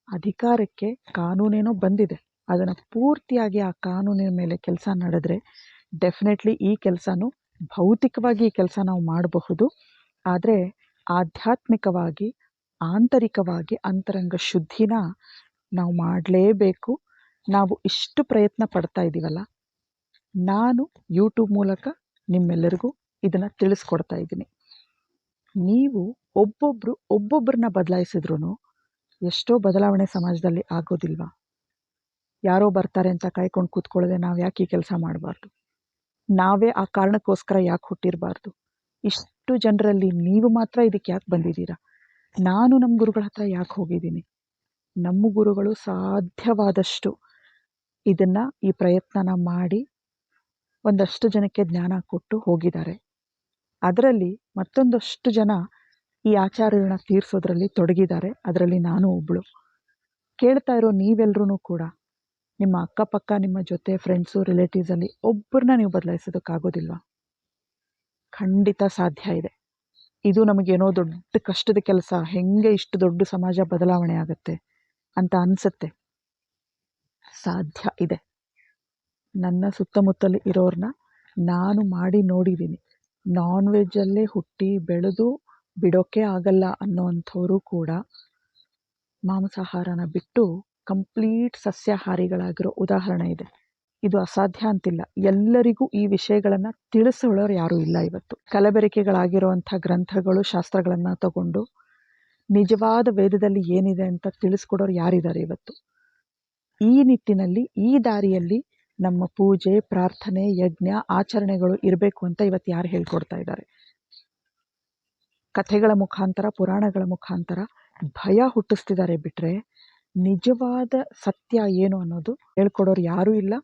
ಅಧಿಕಾರಕ್ಕೆ ಕಾನೂನೇನೋ ಬಂದಿದೆ, ಅದನ್ನು ಪೂರ್ತಿಯಾಗಿ ಆ ಕಾನೂನಿನ ಮೇಲೆ ಕೆಲಸ ನಡೆದ್ರೆ ಡೆಫಿನೆಟ್ಲಿ ಈ ಕೆಲಸನೂ ಭೌತಿಕವಾಗಿ ಈ ಕೆಲಸ ನಾವು ಮಾಡಬಹುದು. ಆದರೆ ಆಧ್ಯಾತ್ಮಿಕವಾಗಿ, ಆಂತರಿಕವಾಗಿ ಅಂತರಂಗ ಶುದ್ಧಿನ ನಾವು ಮಾಡಲೇಬೇಕು. ನಾವು ಇಷ್ಟು ಪ್ರಯತ್ನ ಪಡ್ತಾ ಇದ್ದೀವಲ್ಲ, ನಾನು ಯೂಟ್ಯೂಬ್ ಮೂಲಕ ನಿಮ್ಮೆಲ್ಲರಿಗೂ ಇದನ್ನು ತಿಳಿಸ್ಕೊಡ್ತಾ ಇದ್ದೀನಿ. ನೀವು ಒಬ್ಬೊಬ್ಬರನ್ನ ಬದಲಾಯಿಸಿದ್ರೂ ಎಷ್ಟೋ ಬದಲಾವಣೆ ಸಮಾಜದಲ್ಲಿ ಆಗೋದಿಲ್ವಾ? ಯಾರೋ ಬರ್ತಾರೆ ಅಂತ ಕಾಯ್ಕೊಂಡು ಕೂತ್ಕೊಳ್ಳದೆ ನಾವು ಯಾಕೆ ಈ ಕೆಲಸ ಮಾಡಬಾರ್ದು? ನಾವೇ ಆ ಕಾರಣಕ್ಕೋಸ್ಕರ ಯಾಕೆ ಹುಟ್ಟಿರಬಾರ್ದು? ಇಷ್ಟು ಜನರಲ್ಲಿ ನೀವು ಮಾತ್ರ ಇದಕ್ಕೆ ಯಾಕೆ ಬಂದಿದ್ದೀರಾ? ನಾನು ನಮ್ಮ ಗುರುಗಳ ಹತ್ರ ಯಾಕೆ ಹೋಗಿದ್ದೀನಿ? ನಮ್ಮ ಗುರುಗಳು ಸಾಧ್ಯವಾದಷ್ಟು ಇದನ್ನು, ಈ ಪ್ರಯತ್ನನ ಮಾಡಿ ಒಂದಷ್ಟು ಜನಕ್ಕೆ ಜ್ಞಾನ ಕೊಟ್ಟು ಹೋಗಿದ್ದಾರೆ. ಅದರಲ್ಲಿ ಮತ್ತೊಂದಷ್ಟು ಜನ ಈ ಆಚಾರಗಳನ್ನ ತೀರಿಸೋದ್ರಲ್ಲಿ ತೊಡಗಿದ್ದಾರೆ. ಅದರಲ್ಲಿ ನಾನು ಒಬ್ಬಳು. ಕೇಳ್ತಾ ಇರೋ ನೀವೆಲ್ಲರೂ ಕೂಡ ನಿಮ್ಮ ಅಕ್ಕಪಕ್ಕ, ನಿಮ್ಮ ಜೊತೆ ಫ್ರೆಂಡ್ಸು, ರಿಲೇಟಿವ್ಸಲ್ಲಿ ಒಬ್ಬರನ್ನ ನೀವು ಬದಲಾಯಿಸೋದಕ್ಕಾಗೋದಿಲ್ವಾ? ಖಂಡಿತ ಸಾಧ್ಯ ಇದೆ. ಇದು ನಮಗೇನೋ ದೊಡ್ಡ ಕಷ್ಟದ ಕೆಲಸ, ಹೆಂಗೆ ಇಷ್ಟು ದೊಡ್ಡ ಸಮಾಜ ಬದಲಾವಣೆ ಆಗುತ್ತೆ ಅಂತ ಅನಿಸುತ್ತೆ. ಸಾಧ್ಯ ಇದೆ. ನನ್ನ ಸುತ್ತಮುತ್ತಲು ಇರೋರನ್ನ ನಾನು ಮಾಡಿ ನೋಡಿದ್ದೀನಿ. ನಾನ್ ವೆಜ್ಜಲ್ಲೇ ಹುಟ್ಟಿ ಬೆಳೆದು ಬಿಡೋಕ್ಕೆ ಆಗಲ್ಲ ಅನ್ನೋವಂಥವರು ಕೂಡ ಮಾಂಸಾಹಾರನ ಬಿಟ್ಟು ಕಂಪ್ಲೀಟ್ ಸಸ್ಯಾಹಾರಿಗಳಾಗಿರೋ ಉದಾಹರಣೆ ಇದೆ. ಇದು ಅಸಾಧ್ಯ ಅಂತಿಲ್ಲ. ಎಲ್ಲರಿಗೂ ಈ ವಿಷಯಗಳನ್ನು ತಿಳಿಸೋಳೋರು ಯಾರೂ ಇಲ್ಲ ಇವತ್ತು. ಕಲಬೆರಕೆಗಳಾಗಿರುವಂಥ ಗ್ರಂಥಗಳು, ಶಾಸ್ತ್ರಗಳನ್ನು ತಗೊಂಡು ನಿಜವಾದ ವೇದದಲ್ಲಿ ಏನಿದೆ ಅಂತ ತಿಳಿಸ್ಕೊಡೋರು ಯಾರಿದ್ದಾರೆ ಇವತ್ತು? ಈ ನಿಟ್ಟಿನಲ್ಲಿ, ಈ ದಾರಿಯಲ್ಲಿ ನಮ್ಮ ಪೂಜೆ, ಪ್ರಾರ್ಥನೆ, ಯಜ್ಞ, ಆಚರಣೆಗಳು ಇರಬೇಕು ಅಂತ ಇವತ್ತು ಯಾರು ಹೇಳ್ಕೊಡ್ತಾ ಇದ್ದಾರೆ? ಕಥೆಗಳ ಮುಖಾಂತರ, ಪುರಾಣಗಳ ಮುಖಾಂತರ ಭಯ ಹುಟ್ಟಿಸ್ತಿದ್ದಾರೆ ಬಿಟ್ಟರೆ ನಿಜವಾದ ಸತ್ಯ ಏನು ಅನ್ನೋದು ಹೇಳ್ಕೊಡೋರು ಯಾರೂ ಇಲ್ಲ.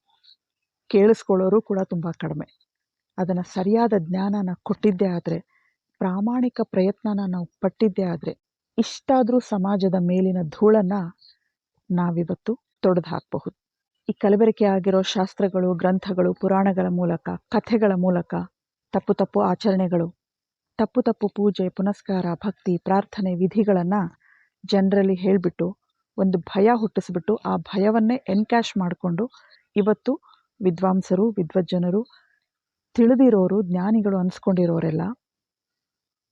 ಕೇಳಿಸ್ಕೊಳ್ಳೋರು ಕೂಡ ತುಂಬ ಕಡಿಮೆ. ಅದನ್ನು ಸರಿಯಾದ ಜ್ಞಾನನ ಕೊಟ್ಟಿದ್ದೇ ಆದರೆ, ಪ್ರಾಮಾಣಿಕ ಪ್ರಯತ್ನನ ನಾವು ಪಟ್ಟಿದ್ದೇ ಆದರೆ, ಇಷ್ಟಾದರೂ ಸಮಾಜದ ಮೇಲಿನ ಧೂಳನ್ನು ನಾವಿವತ್ತು ತೊಡೆದು ಹಾಕಬಹುದು. ಈ ಕಲಬೆರಕೆ ಆಗಿರೋ ಶಾಸ್ತ್ರಗಳು, ಗ್ರಂಥಗಳು, ಪುರಾಣಗಳ ಮೂಲಕ, ಕಥೆಗಳ ಮೂಲಕ ತಪ್ಪು ಆಚರಣೆಗಳು, ತಪ್ಪು ಪೂಜೆ, ಪುನಸ್ಕಾರ, ಭಕ್ತಿ, ಪ್ರಾರ್ಥನೆ, ವಿಧಿಗಳನ್ನು ಜನರಲ್ಲಿ ಹೇಳಿಬಿಟ್ಟು ಒಂದು ಭಯ ಹುಟ್ಟಿಸ್ಬಿಟ್ಟು ಆ ಭಯವನ್ನೇ ಎನ್ಕ್ಯಾಶ್ ಮಾಡಿಕೊಂಡು ಇವತ್ತು ವಿದ್ವಾಂಸರು, ವಿದ್ವಜ್ಜನರು, ತಿಳಿದಿರೋರು, ಜ್ಞಾನಿಗಳು ಅನಿಸ್ಕೊಂಡಿರೋರೆಲ್ಲ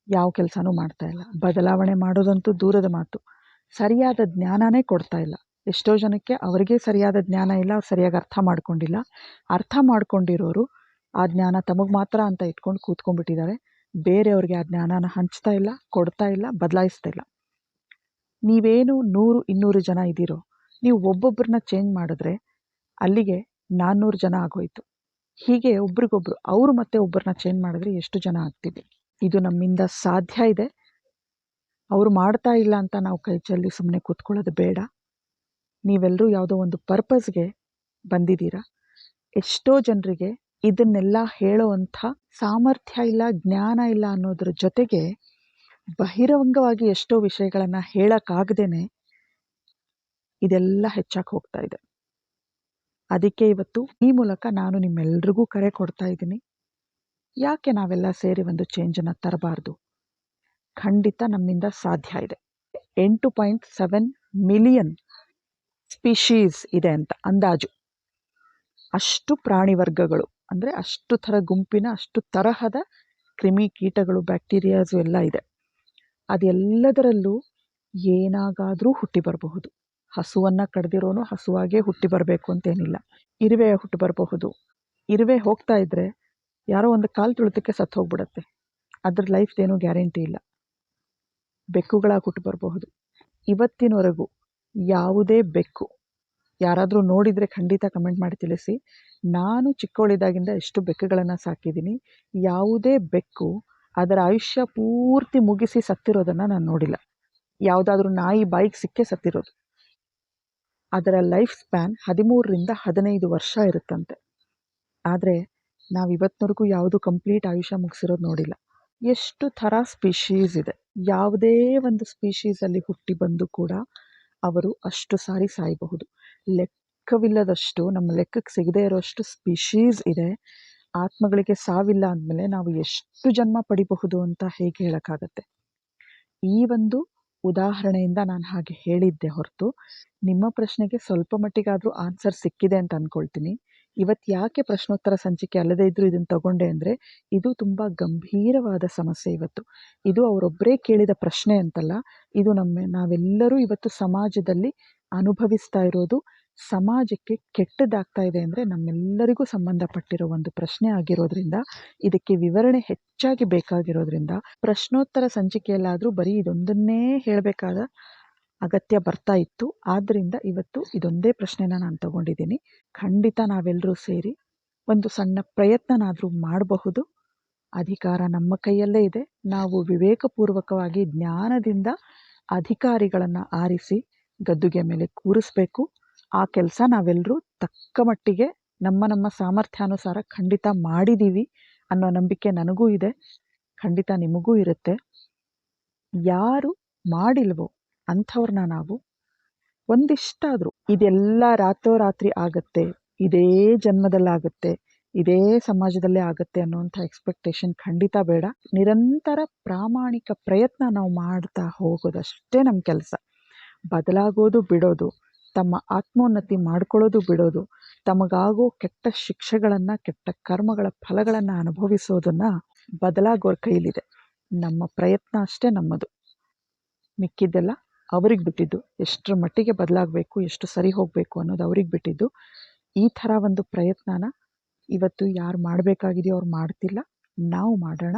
ಯಾವ ಕೆಲಸನೂ ಮಾಡ್ತಾ ಇಲ್ಲ. ಬದಲಾವಣೆ ಮಾಡೋದಂತೂ ದೂರದ ಮಾತು, ಸರಿಯಾದ ಜ್ಞಾನನೇ ಕೊಡ್ತಾ ಇಲ್ಲ. ಎಷ್ಟೋ ಜನಕ್ಕೆ ಅವರಿಗೆ ಸರಿಯಾದ ಜ್ಞಾನ ಇಲ್ಲ, ಅವ್ರು ಸರಿಯಾಗಿ ಅರ್ಥ ಮಾಡ್ಕೊಂಡಿಲ್ಲ. ಅರ್ಥ ಮಾಡ್ಕೊಂಡಿರೋರು ಆ ಜ್ಞಾನ ತಮಗೆ ಮಾತ್ರ ಅಂತ ಇಟ್ಕೊಂಡು ಕೂತ್ಕೊಂಡ್ಬಿಟ್ಟಿದ್ದಾರೆ. ಬೇರೆಯವ್ರಿಗೆ ಆ ಜ್ಞಾನನ ಹಂಚ್ತಾ ಇಲ್ಲ, ಕೊಡ್ತಾ ಇಲ್ಲ, ಬದಲಾಯಿಸ್ತಾ ಇಲ್ಲ. ನೀವೇನು 100-200 ಜನ ಇದ್ದೀರೋ, ನೀವು ಒಬ್ಬೊಬ್ಬರನ್ನ ಚೇಂಜ್ ಮಾಡಿದ್ರೆ ಅಲ್ಲಿಗೆ 400 ಜನ ಆಗೋಯ್ತು. ಹೀಗೆ ಒಬ್ರಿಗೊಬ್ರು, ಅವರು ಮತ್ತೆ ಒಬ್ಬರನ್ನ ಚೇಂಜ್ ಮಾಡಿದ್ರೆ ಎಷ್ಟು ಜನ ಆಗ್ತೀವಿ? ಇದು ನಮ್ಮಿಂದ ಸಾಧ್ಯ ಇದೆ. ಅವರು ಮಾಡ್ತಾ ಇಲ್ಲ ಅಂತ ನಾವು ಕೈ ಚೆಲ್ಲಿ ಸುಮ್ಮನೆ ಕೂತ್ಕೊಳ್ಳೋದು ಬೇಡ. ನೀವೆಲ್ಲರೂ ಯಾವುದೋ ಒಂದು ಪರ್ಪಸ್ಗೆ ಬಂದಿದ್ದೀರಾ. ಎಷ್ಟೋ ಜನರಿಗೆ ಇದನ್ನೆಲ್ಲ ಹೇಳೋವಂಥ ಸಾಮರ್ಥ್ಯ ಇಲ್ಲ, ಜ್ಞಾನ ಇಲ್ಲ ಅನ್ನೋದ್ರ ಜೊತೆಗೆ ಬಹಿರಂಗವಾಗಿ ಎಷ್ಟೋ ವಿಷಯಗಳನ್ನು ಹೇಳೋಕ್ಕಾಗದೇನೆ ಇದೆಲ್ಲ ಹೆಚ್ಚಾಗಿ ಹೋಗ್ತಾ ಇದೆ. ಅದಕ್ಕೆ ಇವತ್ತು ಈ ಮೂಲಕ ನಾನು ನಿಮ್ಮೆಲ್ರಿಗೂ ಕರೆ ಕೊಡ್ತಾ ಇದ್ದೀನಿ. ಯಾಕೆ ನಾವೆಲ್ಲ ಸೇರಿ ಒಂದು ಚೇಂಜನ್ನು ತರಬಾರ್ದು? ಖಂಡಿತ ನಮ್ಮಿಂದ ಸಾಧ್ಯ ಇದೆ. 8.7 ಮಿಲಿಯನ್ ಸ್ಪೀಶೀಸ್ ಇದೆ ಅಂತ ಅಂದಾಜು. ಅಷ್ಟು ಪ್ರಾಣಿ ವರ್ಗಗಳು, ಅಂದರೆ ಅಷ್ಟು ಥರ ಗುಂಪಿನ ಅಷ್ಟು ತರಹದ ಕ್ರಿಮಿ ಕೀಟಗಳು ಬ್ಯಾಕ್ಟೀರಿಯಾಸು ಎಲ್ಲ ಇದೆ. ಅದೆಲ್ಲದರಲ್ಲೂ ಏನಾಗಾದರೂ ಹುಟ್ಟಿ ಬರಬಹುದು. ಹಸುವನ್ನು ಕಡ್ದಿರೋನು ಹಸುವಾಗೇ ಹುಟ್ಟಿ ಬರಬೇಕು ಅಂತೇನಿಲ್ಲ. ಇರುವೆ ಹುಟ್ಟಿ ಬರಬಹುದು. ಇರುವೆ ಹೋಗ್ತಾ ಇದ್ದರೆ ಯಾರೋ ಒಂದು ಕಾಲು ತುಳಿತಕ್ಕೆ ಸತ್ತು ಹೋಗ್ಬಿಡತ್ತೆ. ಅದ್ರ ಲೈಫ್ದೇನೂ ಗ್ಯಾರಂಟಿ ಇಲ್ಲ. ಬೆಕ್ಕುಗಳಾಗಿ ಹುಟ್ಟಿ ಬರಬಹುದು. ಇವತ್ತಿನವರೆಗೂ ಯಾವುದೇ ಬೆಕ್ಕು, ಯಾರಾದರೂ ನೋಡಿದರೆ ಖಂಡಿತ ಕಮೆಂಟ್ ಮಾಡಿ ತಿಳಿಸಿ. ನಾನು ಚಿಕ್ಕವಳಿದ್ದಾಗಿಂದ ಎಷ್ಟು ಬೆಕ್ಕುಗಳನ್ನು ಸಾಕಿದ್ದೀನಿ, ಯಾವುದೇ ಬೆಕ್ಕು ಅದರ ಆಯುಷ್ಯ ಪೂರ್ತಿ ಮುಗಿಸಿ ಸತ್ತಿರೋದನ್ನು ನಾನು ನೋಡಿಲ್ಲ. ಯಾವುದಾದ್ರೂ ನಾಯಿ ಬಾಯಿಗೆ ಸಿಕ್ಕೇ ಸತ್ತಿರೋದು. ಅದರ ಲೈಫ್ ಸ್ಪ್ಯಾನ್ 13ರಿಂದ 15 ವರ್ಷ ಇರುತ್ತಂತೆ. ಆದರೆ ನಾವು ಇವತ್ತಿನವರೆಗೂ ಯಾವುದು ಕಂಪ್ಲೀಟ್ ಆಯುಷ್ಯ ಮುಗಿಸಿರೋದು ನೋಡಿಲ್ಲ. ಎಷ್ಟು ಥರ ಸ್ಪೀಶೀಸ್ ಇದೆ. ಯಾವುದೇ ಒಂದು ಸ್ಪೀಶೀಸಲ್ಲಿ ಹುಟ್ಟಿ ಬಂದು ಕೂಡ ಅವರು ಅಷ್ಟು ಸಾರಿ ಸಾಯಬಹುದು. ಲೆಕ್ಕವಿಲ್ಲದಷ್ಟು, ನಮ್ಮ ಲೆಕ್ಕಕ್ಕೆ ಸಿಗದೇ ಇರೋಷ್ಟು ಸ್ಪೀಶೀಸ್ ಇದೆ. ಆತ್ಮಗಳಿಗೆ ಸಾವಿಲ್ಲ ಅಂದಮೇಲೆ ನಾವು ಎಷ್ಟು ಜನ್ಮ ಪಡಿಬಹುದು ಅಂತ ಹೇಗೆ ಹೇಳೋಕ್ಕಾಗತ್ತೆ? ಈ ಒಂದು ಉದಾಹರಣೆಯಿಂದ ನಾನು ಹಾಗೆ ಹೇಳಿದ್ದೆ ಹೊರತು ನಿಮ್ಮ ಪ್ರಶ್ನೆಗೆ ಸ್ವಲ್ಪ ಮಟ್ಟಿಗಾದರೂ ಆನ್ಸರ್ ಸಿಕ್ಕಿದೆ ಅಂತ ಅಂದ್ಕೊಳ್ತೀನಿ. ಇವತ್ತು ಯಾಕೆ ಪ್ರಶ್ನೋತ್ತರ ಸಂಚಿಕೆ ಅಲ್ಲದೇ ಇದ್ದರೂ ಇದನ್ನು ತಗೊಂಡೆ ಅಂದರೆ, ಇದು ತುಂಬ ಗಂಭೀರವಾದ ಸಮಸ್ಯೆ. ಇವತ್ತು ಇದು ಅವರೊಬ್ಬರೇ ಕೇಳಿದ ಪ್ರಶ್ನೆ ಅಂತಲ್ಲ, ಇದು ನಾವೆಲ್ಲರೂ ಇವತ್ತು ಸಮಾಜದಲ್ಲಿ ಅನುಭವಿಸ್ತಾ ಇರೋದು. ಸಮಾಜಕ್ಕೆ ಕೆಟ್ಟದಾಗ್ತಾ ಇದೆ ಅಂದರೆ ನಮ್ಮೆಲ್ಲರಿಗೂ ಸಂಬಂಧಪಟ್ಟಿರೋ ಒಂದು ಪ್ರಶ್ನೆ ಆಗಿರೋದ್ರಿಂದ, ಇದಕ್ಕೆ ವಿವರಣೆ ಹೆಚ್ಚಾಗಿ ಬೇಕಾಗಿರೋದ್ರಿಂದ ಪ್ರಶ್ನೋತ್ತರ ಸಂಚಿಕೆಯಲ್ಲಾದರೂ ಬರೀ ಇದೊಂದನ್ನೇ ಹೇಳಬೇಕಾದ ಅಗತ್ಯ ಬರ್ತಾ ಇತ್ತು. ಆದ್ದರಿಂದ ಇವತ್ತು ಇದೊಂದೇ ಪ್ರಶ್ನೆನ ನಾನು ತಗೊಂಡಿದ್ದೀನಿ. ಖಂಡಿತ ನಾವೆಲ್ಲರೂ ಸೇರಿ ಒಂದು ಸಣ್ಣ ಪ್ರಯತ್ನನಾದರೂ ಮಾಡಬಹುದು. ಅಧಿಕಾರ ನಮ್ಮ ಕೈಯಲ್ಲೇ ಇದೆ. ನಾವು ವಿವೇಕಪೂರ್ವಕವಾಗಿ ಜ್ಞಾನದಿಂದ ಅಧಿಕಾರಿಗಳನ್ನು ಆರಿಸಿ ಗದ್ದುಗೆ ಮೇಲೆ ಕೂರಿಸ್ಬೇಕು. ಆ ಕೆಲಸ ನಾವೆಲ್ಲರೂ ತಕ್ಕ ಮಟ್ಟಿಗೆ ನಮ್ಮ ಸಾಮರ್ಥ್ಯಾನುಸಾರ ಖಂಡಿತ ಮಾಡಿದ್ದೀವಿ ಅನ್ನೋ ನಂಬಿಕೆ ನನಗೂ ಇದೆ, ಖಂಡಿತ ನಿಮಗೂ ಇರುತ್ತೆ. ಯಾರು ಮಾಡಿಲ್ವೋ ಅಂಥವ್ರನ್ನ ನಾವು ಒಂದಿಷ್ಟಾದರೂ, ಇದೆಲ್ಲ ರಾತ್ರೋರಾತ್ರಿ ಆಗತ್ತೆ, ಇದೇ ಜನ್ಮದಲ್ಲಾಗತ್ತೆ, ಇದೇ ಸಮಾಜದಲ್ಲೇ ಆಗತ್ತೆ ಅನ್ನೋಂಥ ಎಕ್ಸ್ಪೆಕ್ಟೇಷನ್ ಖಂಡಿತ ಬೇಡ. ನಿರಂತರ ಪ್ರಾಮಾಣಿಕ ಪ್ರಯತ್ನ ನಾವು ಮಾಡ್ತಾ ಹೋಗೋದಷ್ಟೇ ನಮ್ಮ ಕೆಲಸ. ಬದಲಾಗೋದು ಬಿಡೋದು, ತಮ್ಮ ಆತ್ಮೋನ್ನತಿ ಮಾಡ್ಕೊಳ್ಳೋದು ಬಿಡೋದು, ತಮಗಾಗೋ ಕೆಟ್ಟ ಶಿಕ್ಷೆಗಳನ್ನು, ಕೆಟ್ಟ ಕರ್ಮಗಳ ಫಲಗಳನ್ನು ಅನುಭವಿಸೋದನ್ನು ಬದಲಾಗೋರ ಕೈಲಿದೆ. ನಮ್ಮ ಪ್ರಯತ್ನ ಅಷ್ಟೇ ನಮ್ಮದು. ಮಿಕ್ಕಿದ್ದೆಲ್ಲ ಅವ್ರಿಗೆ ಬಿಟ್ಟಿದ್ದು. ಎಷ್ಟರ ಮಟ್ಟಿಗೆ ಬದಲಾಗಬೇಕು, ಎಷ್ಟು ಸರಿ ಹೋಗಬೇಕು ಅನ್ನೋದು ಅವ್ರಿಗೆ ಬಿಟ್ಟಿದ್ದು. ಈ ಥರ ಒಂದು ಪ್ರಯತ್ನನ ಇವತ್ತು ಯಾರು ಮಾಡಬೇಕಾಗಿದೆಯೋ ಅವ್ರು ಮಾಡ್ತಿಲ್ಲ. ನಾವು ಮಾಡೋಣ.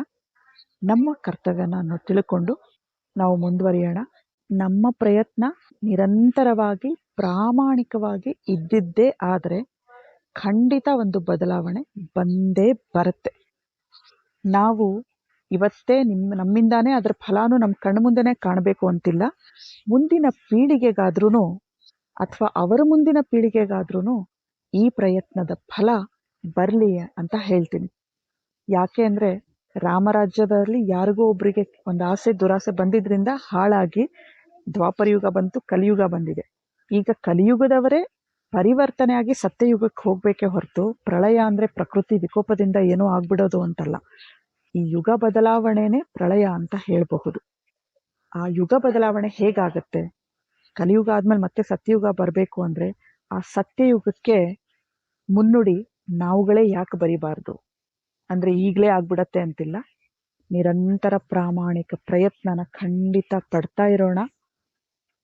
ನಮ್ಮ ಕರ್ತವ್ಯನ ನಾವು ತಿಳ್ಕೊಂಡು ನಾವು ಮುಂದುವರಿಯೋಣ. ನಮ್ಮ ಪ್ರಯತ್ನ ನಿರಂತರವಾಗಿ ಪ್ರಾಮಾಣಿಕವಾಗಿ ಇದ್ದಿದ್ದೇ ಆದರೆ ಖಂಡಿತ ಒಂದು ಬದಲಾವಣೆ ಬಂದೇ ಬರುತ್ತೆ. ನಾವು ಇವತ್ತೇ ನಮ್ಮಿಂದಾನೇ ಅದರ ಫಲಾನು ನಮ್ಮ ಕಣ್ಣು ಮುಂದೆನೇ ಕಾಣಬೇಕು ಅಂತಿಲ್ಲ. ಮುಂದಿನ ಪೀಳಿಗೆಗಾದ್ರೂ ಅಥವಾ ಅವರ ಮುಂದಿನ ಪೀಳಿಗೆಗಾದ್ರೂ ಈ ಪ್ರಯತ್ನದ ಫಲ ಬರಲಿ ಅಂತ ಹೇಳ್ತೀನಿ. ಯಾಕೆ ಅಂದರೆ ರಾಮರಾಜ್ಯದಲ್ಲಿ ಯಾರಿಗೋ ಒಬ್ಬರಿಗೆ ಒಂದು ಆಸೆ ದುರಾಸೆ ಬಂದಿದ್ದರಿಂದ ಹಾಳಾಗಿ ದ್ವಾಪರಯುಗ ಬಂತು, ಕಲಿಯುಗ ಬಂದಿದೆ. ಈಗ ಕಲಿಯುಗದವರೇ ಪರಿವರ್ತನೆಯಾಗಿ ಸತ್ಯಯುಗಕ್ಕೆ ಹೋಗಬೇಕೇ ಹೊರತು ಪ್ರಳಯ ಅಂದರೆ ಪ್ರಕೃತಿ ವಿಕೋಪದಿಂದ ಏನೋ ಆಗ್ಬಿಡೋದು ಅಂತಲ್ಲ. ಈ ಯುಗ ಬದಲಾವಣೆನೇ ಪ್ರಳಯ ಅಂತ ಹೇಳಬಹುದು. ಆ ಯುಗ ಬದಲಾವಣೆ ಹೇಗಾಗತ್ತೆ? ಕಲಿಯುಗ ಆದ್ಮೇಲೆ ಮತ್ತೆ ಸತ್ಯಯುಗ ಬರಬೇಕು ಅಂದರೆ ಆ ಸತ್ಯಯುಗಕ್ಕೆ ಮುನ್ನುಡಿ ನಾವುಗಳೇ ಯಾಕೆ ಬರಿಬಾರ್ದು? ಅಂದರೆ ಈಗಲೇ ಆಗ್ಬಿಡತ್ತೆ ಅಂತಿಲ್ಲ. ನಿರಂತರ ಪ್ರಾಮಾಣಿಕ ಪ್ರಯತ್ನನ ಖಂಡಿತ ಪಡ್ತಾ ಇರೋಣ.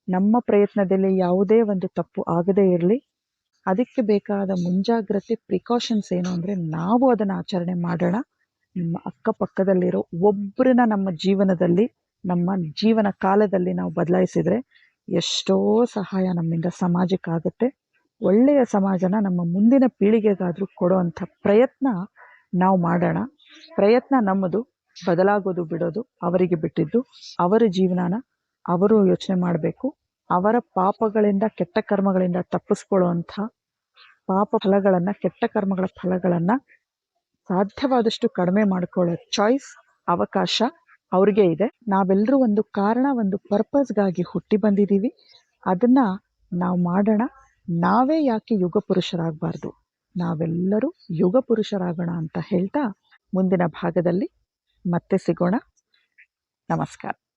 ನಮ್ಮ ಪ್ರಯತ್ನದಲ್ಲಿ ಯಾವುದೇ ಒಂದು ತಪ್ಪು ಆಗದೇ ಇರಲಿ. ಅದಕ್ಕೆ ಬೇಕಾದ ಮುಂಜಾಗ್ರತೆ ಪ್ರಿಕಾಷನ್ಸ್ ಏನು ಅಂದರೆ ನಾವು ಅದನ್ನು ಆಚರಣೆ ಮಾಡೋಣ. ನಿಮ್ಮ ಅಕ್ಕಪಕ್ಕದಲ್ಲಿರೋ ಒಬ್ಬರನ್ನ ನಮ್ಮ ಜೀವನದಲ್ಲಿ, ನಮ್ಮ ಜೀವನ ಕಾಲದಲ್ಲಿ ನಾವು ಬದಲಾಯಿಸಿದರೆ ಎಷ್ಟೋ ಸಹಾಯ ನಮ್ಮಿಂದ ಸಮಾಜಕ್ಕಾಗುತ್ತೆ. ಒಳ್ಳೆಯ ಸಮಾಜನ ನಮ್ಮ ಮುಂದಿನ ಪೀಳಿಗೆಗಾದರೂ ಕೊಡೋವಂಥ ಪ್ರಯತ್ನ ನಾವು ಮಾಡೋಣ. ಪ್ರಯತ್ನ ನಮ್ಮದು, ಬದಲಾಗೋದು ಬಿಡೋದು ಅವರಿಗೆ ಬಿಟ್ಟಿದ್ದು. ಅವರ ಜೀವನನ ಅವರು ಯೋಚನೆ ಮಾಡಬೇಕು. ಅವರ ಪಾಪಗಳಿಂದ, ಕೆಟ್ಟ ಕರ್ಮಗಳಿಂದ ತಪ್ಪಿಸ್ಕೊಳ್ಳುವಂಥ ಪಾಪ ಫಲಗಳನ್ನು, ಕೆಟ್ಟ ಕರ್ಮಗಳ ಫಲಗಳನ್ನು ಸಾಧ್ಯವಾದಷ್ಟು ಕಡಿಮೆ ಮಾಡ್ಕೊಳ್ಳೋ ಚಾಯ್ಸ್, ಅವಕಾಶ ಅವ್ರಿಗೆ ಇದೆ. ನಾವೆಲ್ಲರೂ ಒಂದು ಕಾರಣ, ಒಂದು ಪರ್ಪಸ್ಗಾಗಿ ಹುಟ್ಟಿ ಬಂದಿದ್ದೀವಿ. ಅದನ್ನು ನಾವು ಮಾಡೋಣ. ನಾವೇ ಯಾಕೆ ಯುಗ ಪುರುಷರಾಗಬಾರ್ದು? ನಾವೆಲ್ಲರೂ ಯುಗ ಪುರುಷರಾಗೋಣ ಅಂತ ಹೇಳ್ತಾ ಮುಂದಿನ ಭಾಗದಲ್ಲಿ ಮತ್ತೆ ಸಿಗೋಣ. ನಮಸ್ಕಾರ.